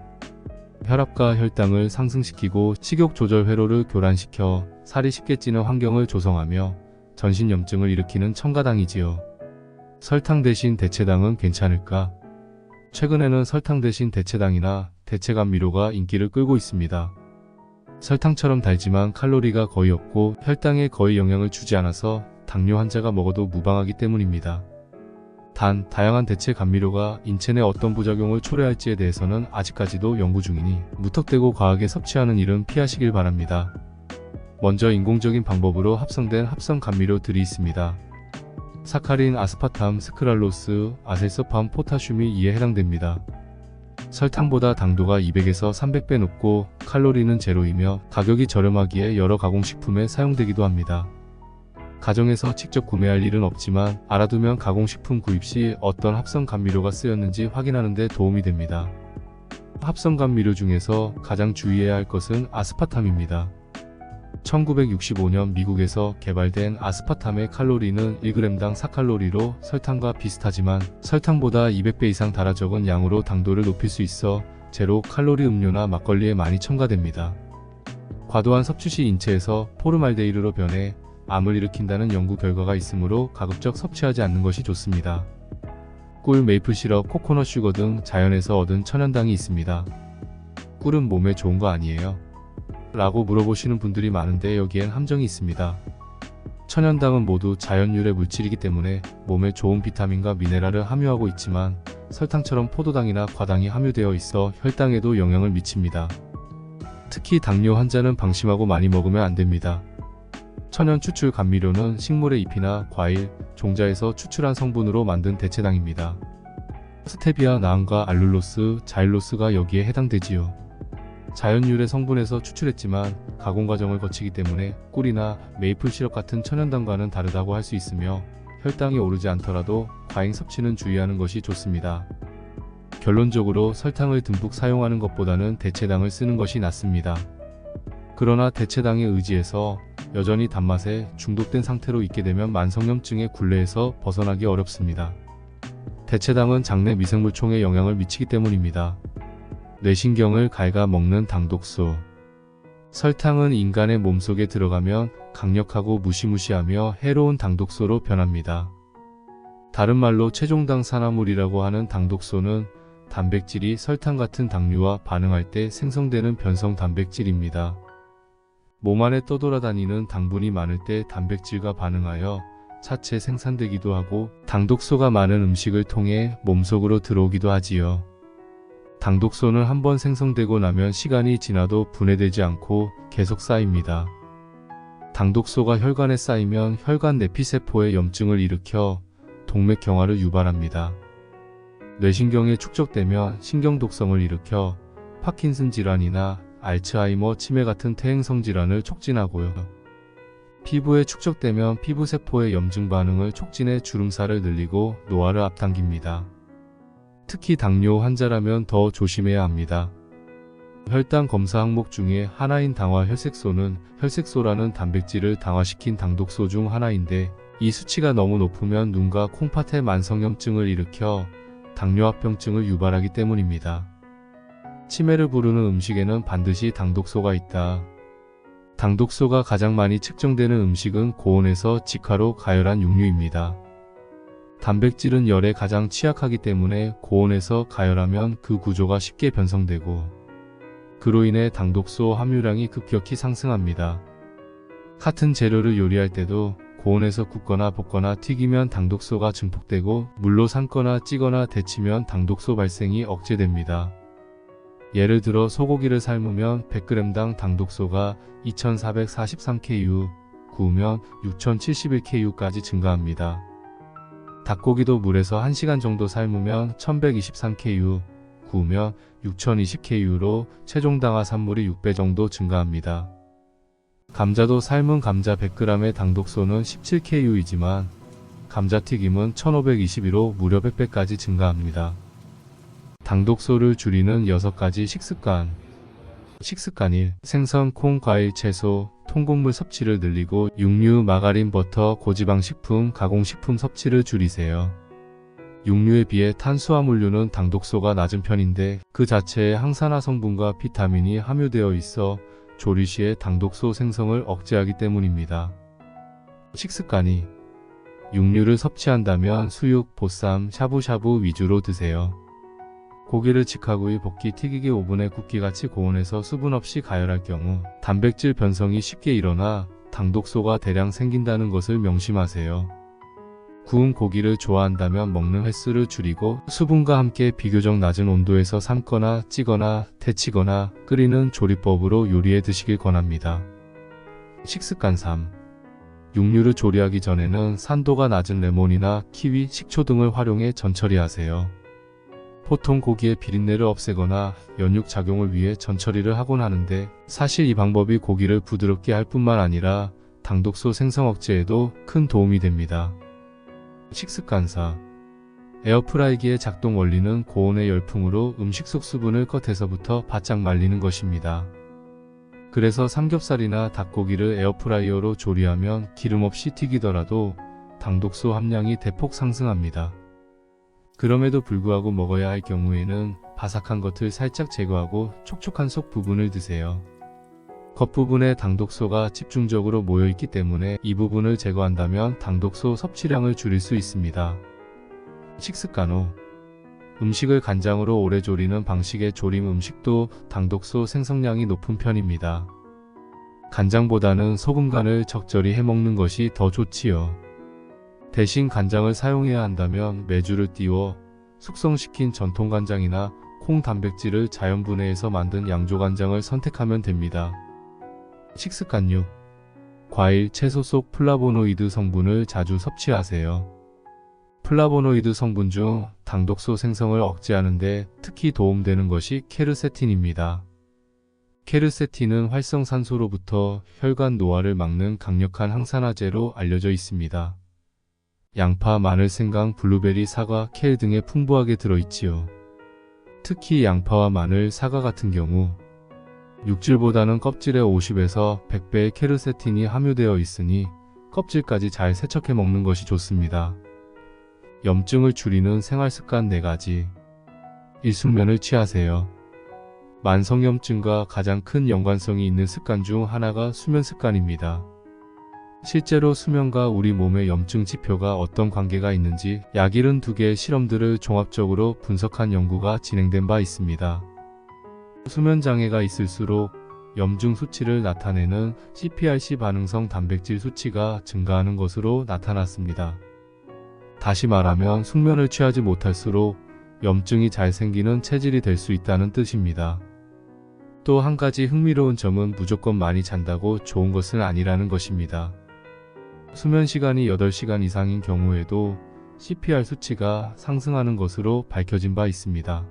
혈압과 혈당을 상승시키고 식욕 조절 회로를 교란시켜 살이 쉽게 찌는 환경을 조성하며 전신 염증을 일으키는 첨가당이지요. 설탕 대신 대체당은 괜찮을까? 최근에는 설탕 대신 대체당이나 대체감미료가 인기를 끌고 있습니다. 설탕처럼 달지만 칼로리가 거의 없고 혈당에 거의 영향을 주지 않아서 당뇨 환자가 먹어도 무방하기 때문입니다. 단, 다양한 대체 감미료가 인체 내 어떤 부작용을 초래할지에 대해서는 아직까지도 연구 중이니 무턱대고 과하게 섭취하는 일은 피하시길 바랍니다. 먼저 인공적인 방법으로 합성된 합성 감미료들이 있습니다. 사카린, 아스파탐, 스크랄로스, 아셀서팜, 포타슘이 이에 해당됩니다. 설탕보다 당도가 200에서 300배 높고 칼로리는 제로이며 가격이 저렴하기에 여러 가공식품에 사용되기도 합니다. 가정에서 직접 구매할 일은 없지만 알아두면 가공식품 구입 시 어떤 합성 감미료가 쓰였는지 확인하는 데 도움이 됩니다. 합성 감미료 중에서 가장 주의해야 할 것은 아스파탐입니다. 1965년 미국에서 개발된 아스파탐의 칼로리는 1g당 4칼로리로 설탕과 비슷하지만 설탕보다 200배 이상 달아 적은 양으로 당도를 높일 수 있어 제로 칼로리 음료나 막걸리에 많이 첨가됩니다. 과도한 섭취 시 인체에서 포르말데히드로 변해 암을 일으킨다는 연구 결과가 있으므로 가급적 섭취하지 않는 것이 좋습니다. 꿀, 메이플 시럽, 코코넛 슈거 등 자연에서 얻은 천연당이 있습니다. 꿀은 몸에 좋은 거 아니에요? 라고 물어보시는 분들이 많은데 여기엔 함정이 있습니다. 천연당은 모두 자연유래 물질이기 때문에 몸에 좋은 비타민과 미네랄을 함유하고 있지만 설탕처럼 포도당이나 과당이 함유되어 있어 혈당에도 영향을 미칩니다. 특히 당뇨 환자는 방심하고 많이 먹으면 안 됩니다. 천연 추출 감미료는 식물의 잎이나 과일, 종자에서 추출한 성분으로 만든 대체당입니다. 스테비아, 나은과 알룰로스, 자일로스가 여기에 해당되지요. 자연유래 성분에서 추출했지만 가공 과정을 거치기 때문에 꿀이나 메이플 시럽 같은 천연당과는 다르다고 할 수 있으며 혈당이 오르지 않더라도 과잉 섭취는 주의하는 것이 좋습니다. 결론적으로 설탕을 듬뿍 사용하는 것보다는 대체당을 쓰는 것이 낫습니다. 그러나 대체당에 의지해서 여전히 단맛에 중독된 상태로 있게 되면 만성염증의 굴레에서 벗어나기 어렵습니다. 대체당은 장내 미생물총에 영향을 미치기 때문입니다. 뇌신경을 갉아먹는 당독소. 설탕은 인간의 몸속에 들어가면 강력하고 무시무시하며 해로운 당독소로 변합니다. 다른 말로 최종당 산화물이라고 하는 당독소는 단백질이 설탕 같은 당류와 반응할 때 생성되는 변성 단백질입니다. 몸 안에 떠돌아다니는 당분이 많을 때 단백질과 반응하여 차체 생산되기도 하고 당독소가 많은 음식을 통해 몸속으로 들어오기도 하지요. 당독소는 한번 생성되고 나면 시간이 지나도 분해되지 않고 계속 쌓입니다. 당독소가 혈관에 쌓이면 혈관 내피세포에 염증을 일으켜 동맥경화를 유발합니다. 뇌신경에 축적되면 신경독성을 일으켜 파킨슨 질환이나 알츠하이머, 치매 같은 퇴행성 질환을 촉진하고요. 피부에 축적되면 피부세포의 염증 반응을 촉진해 주름살을 늘리고 노화를 앞당깁니다. 특히 당뇨 환자라면 더 조심해야 합니다. 혈당 검사 항목 중에 하나인 당화 혈색소는 혈색소라는 단백질을 당화시킨 당독소 중 하나인데 이 수치가 너무 높으면 눈과 콩팥에 만성염증을 일으켜 당뇨합병증을 유발하기 때문입니다. 치매를 부르는 음식에는 반드시 당독소가 있다. 당독소가 가장 많이 측정되는 음식은 고온에서 직화로 가열한 육류입니다. 단백질은 열에 가장 취약하기 때문에 고온에서 가열하면 그 구조가 쉽게 변성되고 그로 인해 당독소 함유량이 급격히 상승합니다. 같은 재료를 요리할 때도 고온에서 굽거나 볶거나 튀기면 당독소가 증폭되고 물로 삶거나 찌거나 데치면 당독소 발생이 억제됩니다. 예를 들어 소고기를 삶으면 100g당 당독소가 2443Ku, 구우면 6071Ku까지 증가합니다. 닭고기도 물에서 1시간 정도 삶으면 1123Ku, 구우면 6020Ku로 최종 당화 산물이 6배 정도 증가합니다. 감자도 삶은 감자 100g의 당독소는 17Ku이지만 감자튀김은 1521로 무려 100배까지 증가합니다. 당독소를 줄이는 6가지 식습관. 식습관 1. 생선, 콩, 과일, 채소, 통곡물 섭취를 늘리고 육류, 마가린, 버터, 고지방 식품, 가공식품 섭취를 줄이세요. 육류에 비해 탄수화물류는 당독소가 낮은 편인데 그 자체에 항산화 성분과 비타민이 함유되어 있어 조리 시에 당독소 생성을 억제하기 때문입니다. 식습관 2. 육류를 섭취한다면 수육, 보쌈, 샤브샤브 위주로 드세요. 고기를 직화구이, 볶기, 튀기기, 오븐에 굽기같이 고온에서 수분 없이 가열할 경우 단백질 변성이 쉽게 일어나 당독소가 대량 생긴다는 것을 명심하세요. 구운 고기를 좋아한다면 먹는 횟수를 줄이고 수분과 함께 비교적 낮은 온도에서 삶거나 찌거나 데치거나 끓이는 조리법으로 요리해 드시길 권합니다. 식습관 3. 육류를 조리하기 전에는 산도가 낮은 레몬이나 키위, 식초 등을 활용해 전처리하세요. 보통 고기의 비린내를 없애거나 연육 작용을 위해 전처리를 하곤 하는데 사실 이 방법이 고기를 부드럽게 할 뿐만 아니라 당독소 생성 억제에도 큰 도움이 됩니다. 식습관 4. 에어프라이기의 작동 원리는 고온의 열풍으로 음식 속 수분을 겉에서부터 바짝 말리는 것입니다. 그래서 삼겹살이나 닭고기를 에어프라이어로 조리하면 기름 없이 튀기더라도 당독소 함량이 대폭 상승합니다. 그럼에도 불구하고 먹어야 할 경우에는 바삭한 겉을 살짝 제거하고 촉촉한 속 부분을 드세요. 겉부분에 당독소가 집중적으로 모여있기 때문에 이 부분을 제거한다면 당독소 섭취량을 줄일 수 있습니다. 식습관 5. 음식을 간장으로 오래 조리는 방식의 조림 음식도 당독소 생성량이 높은 편입니다. 간장보다는 소금 간을 적절히 해먹는 것이 더 좋지요. 대신 간장을 사용해야 한다면 메주를 띄워 숙성시킨 전통간장이나 콩 단백질을 자연분해해서 만든 양조간장을 선택하면 됩니다. 식습관 6. 과일, 채소 속 플라보노이드 성분을 자주 섭취하세요. 플라보노이드 성분 중 당독소 생성을 억제하는 데 특히 도움되는 것이 케르세틴입니다. 케르세틴은 활성산소로부터 혈관 노화를 막는 강력한 항산화제로 알려져 있습니다. 양파, 마늘, 생강, 블루베리, 사과, 켈 등에 풍부하게 들어있지요. 특히 양파와 마늘, 사과 같은 경우 육질보다는 껍질의 50에서 100배의 케르세틴이 함유되어 있으니 껍질까지 잘 세척해 먹는 것이 좋습니다. 염증을 줄이는 생활습관 4가지. 1. 숙면을 취하세요. 만성염증과 가장 큰 연관성이 있는 습관 중 하나가 수면 습관입니다. 실제로 수면과 우리 몸의 염증 지표가 어떤 관계가 있는지 약 72개의 실험들을 종합적으로 분석한 연구가 진행된 바 있습니다. 수면장애가 있을수록 염증 수치를 나타내는 CPRC 반응성 단백질 수치가 증가하는 것으로 나타났습니다. 다시 말하면 숙면을 취하지 못할수록 염증이 잘 생기는 체질이 될 수 있다는 뜻입니다. 또 한 가지 흥미로운 점은 무조건 많이 잔다고 좋은 것은 아니라는 것입니다. 수면 시간이 8시간 이상인 경우에도 CPR 수치가 상승하는 것으로 밝혀진 바 있습니다.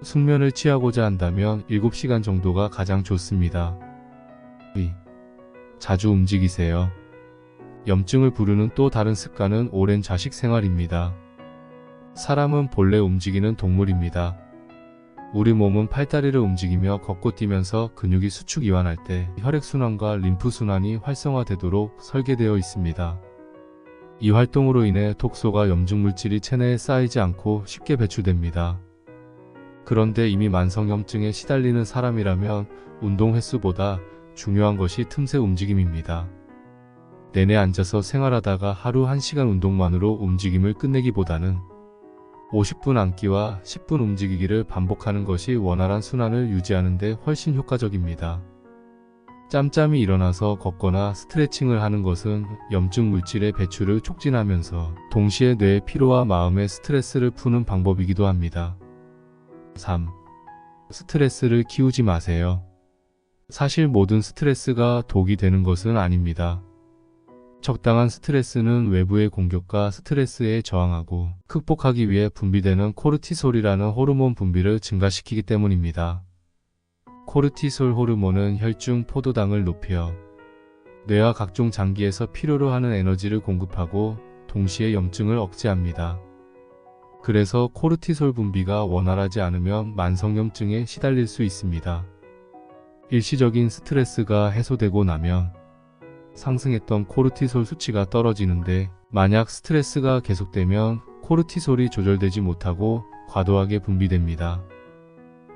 숙면을 취하고자 한다면 7시간 정도가 가장 좋습니다. 2. 자주 움직이세요. 염증을 부르는 또 다른 습관은 오랜 좌식 생활입니다. 사람은 본래 움직이는 동물입니다. 우리 몸은 팔다리를 움직이며 걷고 뛰면서 근육이 수축 이완할 때 혈액순환과 림프순환이 활성화되도록 설계되어 있습니다. 이 활동으로 인해 독소가 염증 물질이 체내에 쌓이지 않고 쉽게 배출됩니다. 그런데 이미 만성염증에 시달리는 사람이라면 운동 횟수보다 중요한 것이 틈새 움직임입니다. 내내 앉아서 생활하다가 하루 1시간 운동만으로 움직임을 끝내기보다는 50분 앉기와 10분 움직이기를 반복하는 것이 원활한 순환을 유지하는 데 훨씬 효과적입니다. 짬짬이 일어나서 걷거나 스트레칭을 하는 것은 염증 물질의 배출을 촉진하면서 동시에 뇌의 피로와 마음의 스트레스를 푸는 방법이기도 합니다. 3. 스트레스를 키우지 마세요. 사실 모든 스트레스가 독이 되는 것은 아닙니다. 적당한 스트레스는 외부의 공격과 스트레스에 저항하고 극복하기 위해 분비되는 코르티솔이라는 호르몬 분비를 증가시키기 때문입니다. 코르티솔 호르몬은 혈중 포도당을 높여 뇌와 각종 장기에서 필요로 하는 에너지를 공급하고 동시에 염증을 억제합니다. 그래서 코르티솔 분비가 원활하지 않으면 만성염증에 시달릴 수 있습니다. 일시적인 스트레스가 해소되고 나면 상승했던 코르티솔 수치가 떨어지는데 만약 스트레스가 계속되면 코르티솔이 조절되지 못하고 과도하게 분비됩니다.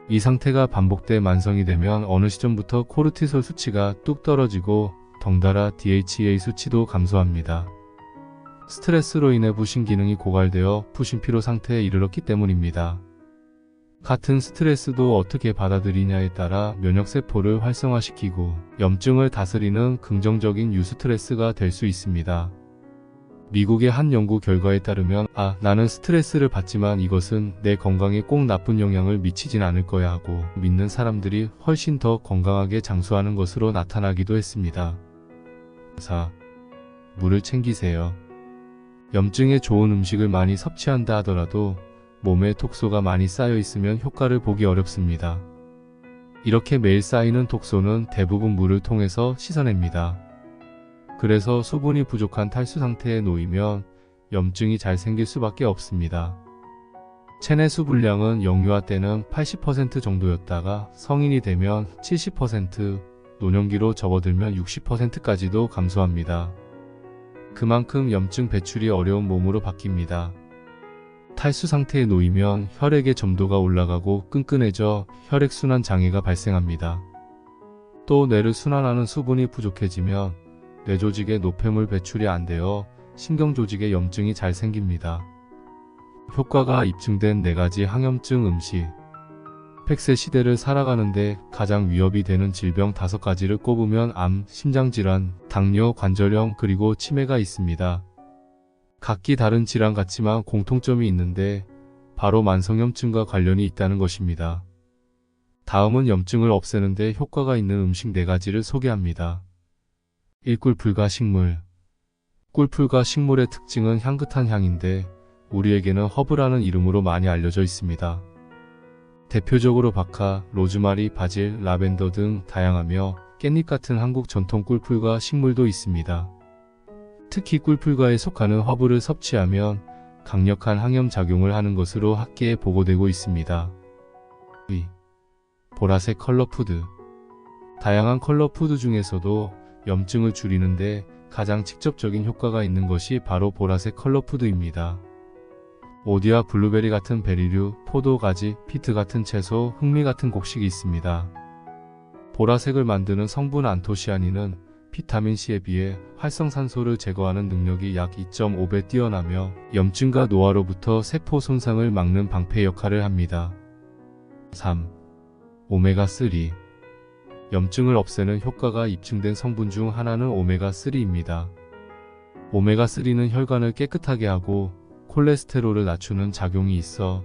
이 상태가 반복돼 만성이 되면 어느 시점부터 코르티솔 수치가 뚝 떨어지고 덩달아 DHA 수치도 감소합니다. 스트레스로 인해 부신 기능이 고갈되어 부신피로 상태에 이르렀기 때문입니다. 같은 스트레스도 어떻게 받아들이냐에 따라 면역세포를 활성화시키고 염증을 다스리는 긍정적인 유스트레스가 될 수 있습니다. 미국의 한 연구 결과에 따르면 나는 스트레스를 받지만 이것은 내 건강에 꼭 나쁜 영향을 미치진 않을 거야 하고 믿는 사람들이 훨씬 더 건강하게 장수하는 것으로 나타나기도 했습니다. 4. 물을 챙기세요. 염증에 좋은 음식을 많이 섭취한다 하더라도 몸에 독소가 많이 쌓여 있으면 효과를 보기 어렵습니다. 이렇게 매일 쌓이는 독소는 대부분 물을 통해서 씻어냅니다. 그래서 수분이 부족한 탈수 상태에 놓이면 염증이 잘 생길 수밖에 없습니다. 체내 수분량은 영유아 때는 80% 정도였다가 성인이 되면 70%, 노년기로 접어들면 60%까지도 감소합니다. 그만큼 염증 배출이 어려운 몸으로 바뀝니다. 탈수 상태에 놓이면 혈액의 점도가 올라가고 끈끈해져 혈액순환 장애가 발생합니다. 또 뇌를 순환하는 수분이 부족해지면 뇌 조직의 노폐물 배출이 안 되어 신경 조직에 염증이 잘 생깁니다. 효과가 입증된 4가지 항염증 음식. 100세 시대를 살아가는데 가장 위협이 되는 질병 5가지를 꼽으면 암, 심장질환, 당뇨, 관절염 그리고 치매가 있습니다. 각기 다른 질환 같지만 공통점이 있는데 바로 만성염증과 관련이 있다는 것입니다. 다음은 염증을 없애는데 효과가 있는 음식 4가지를 소개합니다. 1. 꿀풀과 식물. 꿀풀과 식물의 특징은 향긋한 향인데 우리에게는 허브라는 이름으로 많이 알려져 있습니다. 대표적으로 박하, 로즈마리, 바질, 라벤더 등 다양하며 깻잎 같은 한국 전통 꿀풀과 식물도 있습니다. 특히 꿀풀과에 속하는 허브를 섭취하면 강력한 항염작용을 하는 것으로 학계에 보고되고 있습니다. 보라색 컬러푸드. 다양한 컬러푸드 중에서도 염증을 줄이는데 가장 직접적인 효과가 있는 것이 바로 보라색 컬러푸드입니다. 오디와 블루베리 같은 베리류, 포도, 가지, 피트 같은 채소, 흑미 같은 곡식이 있습니다. 보라색을 만드는 성분 안토시아닌은 비타민C에 비해 활성산소를 제거하는 능력이 약 2.5배 뛰어나며 염증과 노화로부터 세포 손상을 막는 방패 역할을 합니다. 3. 오메가3. 염증을 없애는 효과가 입증된 성분 중 하나는 오메가3입니다. 오메가3는 혈관을 깨끗하게 하고 콜레스테롤을 낮추는 작용이 있어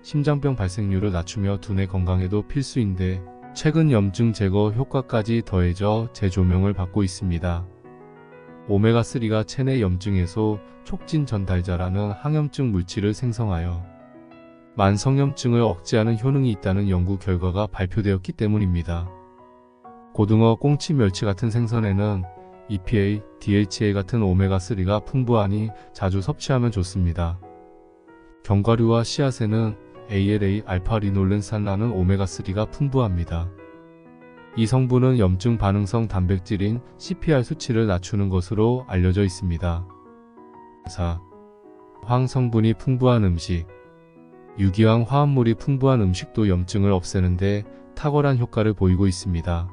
심장병 발생률을 낮추며 두뇌 건강에도 필수인데 최근 염증 제거 효과까지 더해져 재조명을 받고 있습니다. 오메가3가 체내 염증 해소 촉진 전달자라는 항염증 물질을 생성하여 만성염증을 억제하는 효능이 있다는 연구 결과가 발표되었기 때문입니다. 고등어, 꽁치, 멸치 같은 생선에는 EPA, DHA 같은 오메가3가 풍부하니 자주 섭취하면 좋습니다. 견과류와 씨앗에는 ALA, 알파-리놀렌산이라는 오메가3가 풍부합니다. 이 성분은 염증 반응성 단백질인 CPR 수치를 낮추는 것으로 알려져 있습니다. 4. 황 성분이 풍부한 음식. 유기황 화합물이 풍부한 음식도 염증을 없애는데 탁월한 효과를 보이고 있습니다.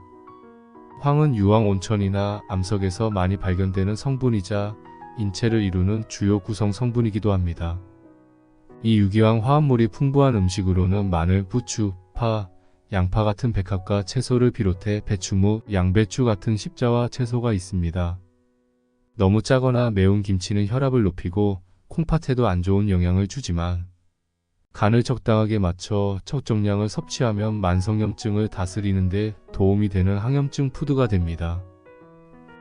황은 유황 온천이나 암석에서 많이 발견되는 성분이자 인체를 이루는 주요 구성 성분이기도 합니다. 이 유기황 화합물이 풍부한 음식으로는 마늘, 부추, 파, 양파 같은 백합과 채소를 비롯해 배추무, 양배추 같은 십자와 채소가 있습니다. 너무 짜거나 매운 김치는 혈압을 높이고 콩팥에도 안 좋은 영향을 주지만 간을 적당하게 맞춰 적정량을 섭취하면 만성염증을 다스리는 데 도움이 되는 항염증 푸드가 됩니다.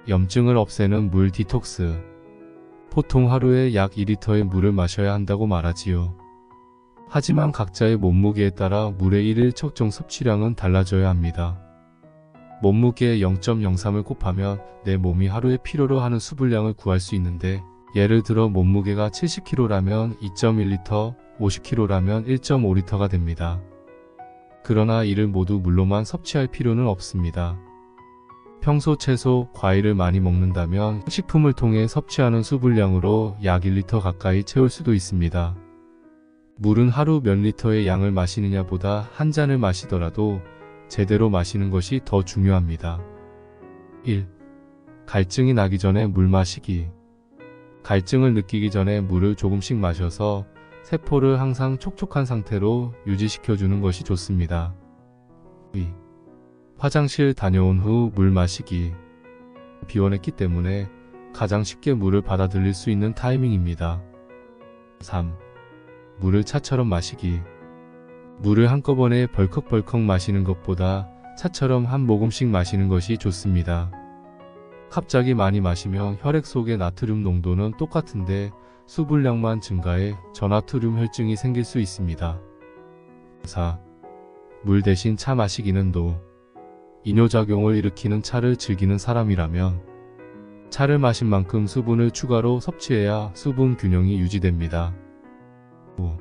염증을 없애는 물 디톡스. 보통 하루에 약 2리터의 물을 마셔야 한다고 말하지요. 하지만 각자의 몸무게에 따라 물의 일일 적정 섭취량은 달라져야 합니다. 몸무게의 0.03을 곱하면 내 몸이 하루에 필요로 하는 수분량을 구할 수 있는데, 예를 들어 몸무게가 70kg라면 2.1리터, 50kg라면 1.5리터가 됩니다. 그러나 이를 모두 물로만 섭취할 필요는 없습니다. 평소 채소, 과일을 많이 먹는다면 식품을 통해 섭취하는 수분량으로 약 1리터 가까이 채울 수도 있습니다. 물은 하루 몇 리터의 양을 마시느냐 보다 한 잔을 마시더라도 제대로 마시는 것이 더 중요합니다. 1. 갈증이 나기 전에 물 마시기. 갈증을 느끼기 전에 물을 조금씩 마셔서 세포를 항상 촉촉한 상태로 유지시켜주는 것이 좋습니다. 2. 화장실 다녀온 후 물 마시기. 비워냈기 때문에 가장 쉽게 물을 받아들일 수 있는 타이밍입니다. 3. 물을 차처럼 마시기. 물을 한꺼번에 벌컥벌컥 마시는 것보다 차처럼 한 모금씩 마시는 것이 좋습니다. 갑자기 많이 마시면 혈액 속의 나트륨 농도는 똑같은데 수분량만 증가해 저나트륨 혈증이 생길 수 있습니다. 4. 물 대신 차 마시기는 노. 이뇨작용을 일으키는 차를 즐기는 사람이라면 차를 마신 만큼 수분을 추가로 섭취해야 수분 균형이 유지됩니다. 5.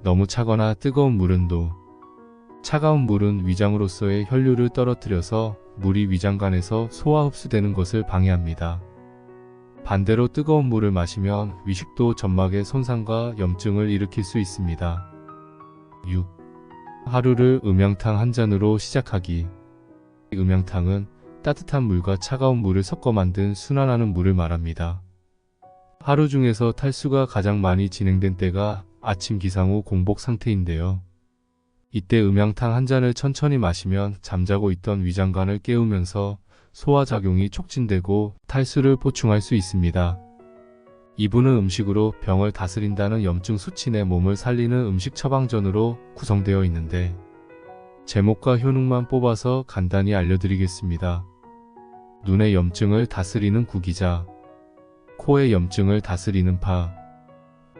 너무 차거나 뜨거운 물은 노. 차가운 물은 위장으로서의 혈류를 떨어뜨려서 물이 위장관에서 소화 흡수되는 것을 방해합니다. 반대로 뜨거운 물을 마시면 위식도 점막의 손상과 염증을 일으킬 수 있습니다. 6. 하루를 음양탕 한 잔으로 시작하기. 음양탕은 따뜻한 물과 차가운 물을 섞어 만든 순환하는 물을 말합니다. 하루 중에서 탈수가 가장 많이 진행된 때가 아침 기상 후 공복 상태인데요. 이때 음양탕 한 잔을 천천히 마시면 잠자고 있던 위장관을 깨우면서 소화작용이 촉진되고 탈수를 보충할 수 있습니다. 2부는 음식으로 병을 다스린다는 염증 수치 내 몸을 살리는 음식 처방전으로 구성되어 있는데, 제목과 효능만 뽑아서 간단히 알려드리겠습니다. 눈의 염증을 다스리는 구기자, 코의 염증을 다스리는 파,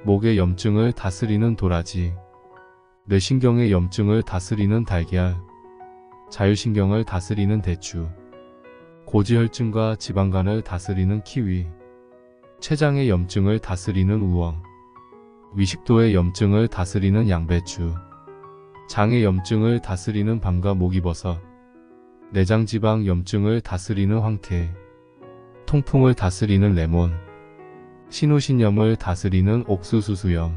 목의 염증을 다스리는 도라지, 뇌신경의 염증을 다스리는 달걀, 자율신경을 다스리는 대추, 고지혈증과 지방간을 다스리는 키위, 췌장의 염증을 다스리는 우엉, 위식도의 염증을 다스리는 양배추, 장의 염증을 다스리는 밤과 목이버섯, 내장지방 염증을 다스리는 황태, 통풍을 다스리는 레몬, 신우신염을 다스리는 옥수수수염,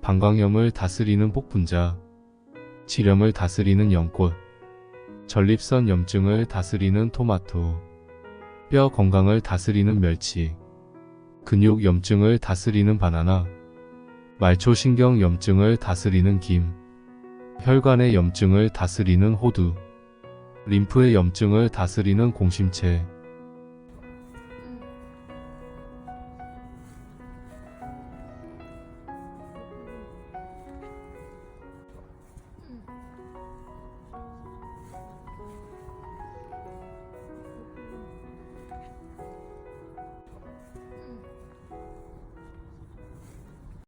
방광염을 다스리는 복분자, 지렴을 다스리는 연꽃, 전립선 염증을 다스리는 토마토, 뼈 건강을 다스리는 멸치, 근육 염증을 다스리는 바나나, 말초신경 염증을 다스리는 김, 혈관의 염증을 다스리는 호두, 림프의 염증을 다스리는 공심채,